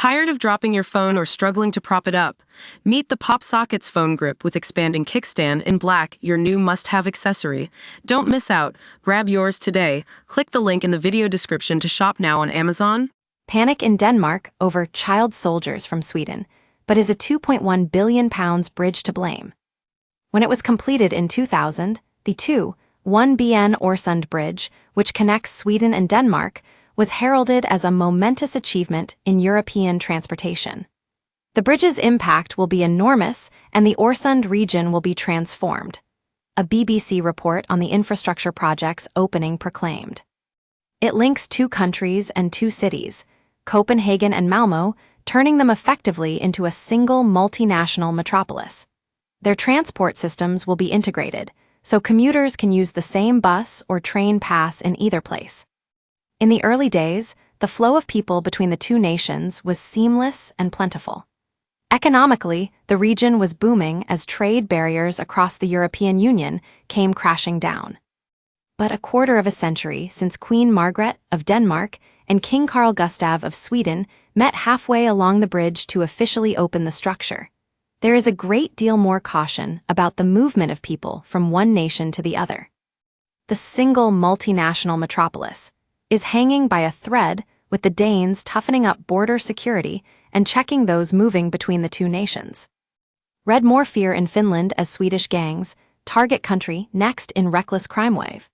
Tired of dropping your phone or struggling to prop it up? Meet the PopSockets phone grip with expanding kickstand in black, your new must-have accessory. Don't miss out. Grab yours today. Click the link in the video description to shop now on Amazon. Panic in Denmark over child soldiers from Sweden, but is a £2.1 billion bridge to blame? When it was completed in 2000, the 1BN Øresund Bridge, which connects Sweden and Denmark, was heralded as a momentous achievement in European transportation. The bridge's impact will be enormous, and the Øresund region will be transformed, a BBC report on the infrastructure project's opening proclaimed. It links two countries and two cities, Copenhagen and Malmö, turning them effectively into a single multinational metropolis. Their transport systems will be integrated, so commuters can use the same bus or train pass in either place. In the early days, the flow of people between the two nations was seamless and plentiful. Economically, the region was booming as trade barriers across the European Union came crashing down. But a quarter of a century since Queen Margaret of Denmark and King Carl Gustaf of Sweden met halfway along the bridge to officially open the structure, there is a great deal more caution about the movement of people from one nation to the other. The single multinational metropolis is hanging by a thread, with the Danes toughening up border security and checking those moving between the two nations. Read more fear in Finland as Swedish gangs target country next in reckless crime wave.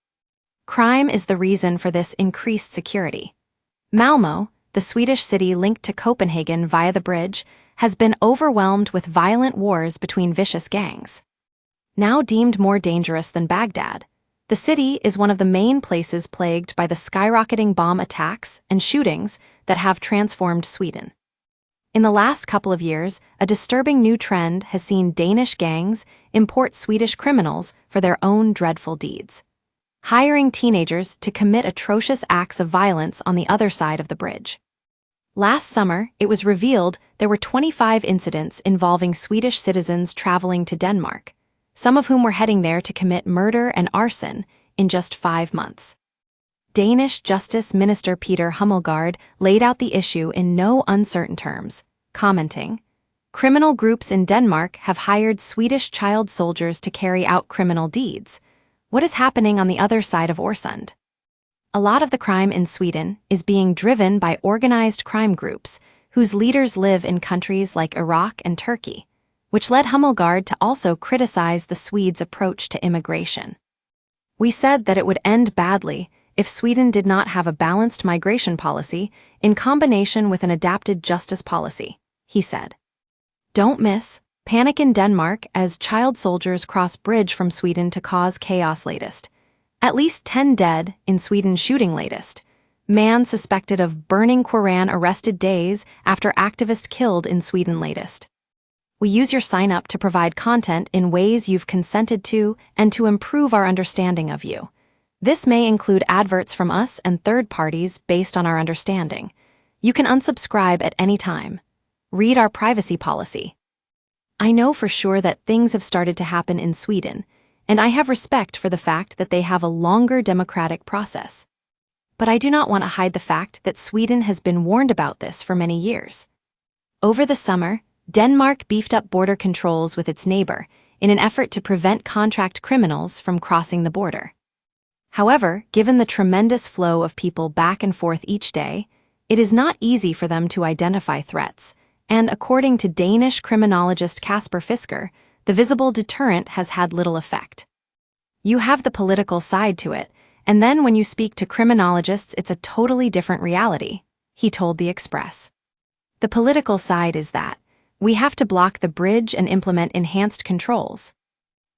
Crime is the reason for this increased security. Malmö, the Swedish city linked to Copenhagen via the bridge, has been overwhelmed with violent wars between vicious gangs. Now deemed more dangerous than Baghdad, the city is one of the main places plagued by the skyrocketing bomb attacks and shootings that have transformed Sweden. In the last couple of years, a disturbing new trend has seen Danish gangs import Swedish criminals for their own dreadful deeds, hiring teenagers to commit atrocious acts of violence on the other side of the bridge. Last summer, it was revealed there were 25 incidents involving Swedish citizens traveling to Denmark, some of whom were heading there to commit murder and arson in just 5 months. Danish Justice Minister Peter Hummelgaard laid out the issue in no uncertain terms, commenting, "Criminal groups in Denmark have hired Swedish child soldiers to carry out criminal deeds. What is happening on the other side of Øresund?" A lot of the crime in Sweden is being driven by organized crime groups whose leaders live in countries like Iraq and Turkey, which led Hummelgaard to also criticize the Swedes' approach to immigration. "We said that it would end badly if Sweden did not have a balanced migration policy in combination with an adapted justice policy," he said. Don't miss Panic in Denmark as child soldiers cross bridge from Sweden to cause chaos latest. At least 10 dead in Sweden shooting latest. Man suspected of burning Quran arrested days after activist killed in Sweden latest. We use your sign-up to provide content in ways you've consented to and to improve our understanding of you. This may include adverts from us and third parties based on our understanding. You can unsubscribe at any time. Read our privacy policy. I know for sure that things have started to happen in Sweden, and I have respect for the fact that they have a longer democratic process. But I do not want to hide the fact that Sweden has been warned about this for many years. Over the summer, Denmark beefed up border controls with its neighbor in an effort to prevent contract criminals from crossing the border. However, given the tremendous flow of people back and forth each day, it is not easy for them to identify threats, and according to Danish criminologist Kasper Fisker, the visible deterrent has had little effect. You have the political side to it, and then when you speak to criminologists it's a totally different reality, he told the Express. The political side is that we have to block the bridge and implement enhanced controls.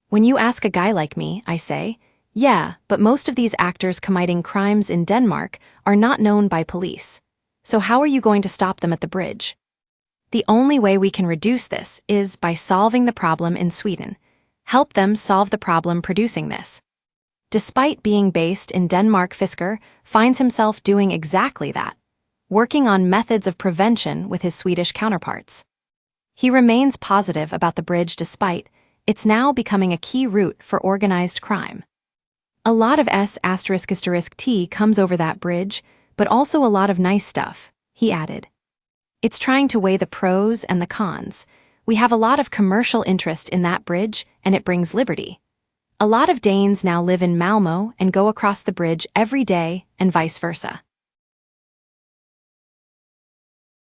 When you ask a guy like me, I say, yeah, but most of these actors committing crimes in Denmark are not known by police. So how are you going to stop them at the bridge? The only way we can reduce this is by solving the problem in Sweden. Help them solve the problem producing this. Despite being based in Denmark, Fisker finds himself doing exactly that, working on methods of prevention with his Swedish counterparts. He remains positive about the bridge despite it's now becoming a key route for organized crime. A lot of S***T comes over that bridge, but also a lot of nice stuff, he added. It's trying to weigh the pros and the cons. We have a lot of commercial interest in that bridge, and it brings liberty. A lot of Danes now live in Malmo and go across the bridge every day, and vice versa.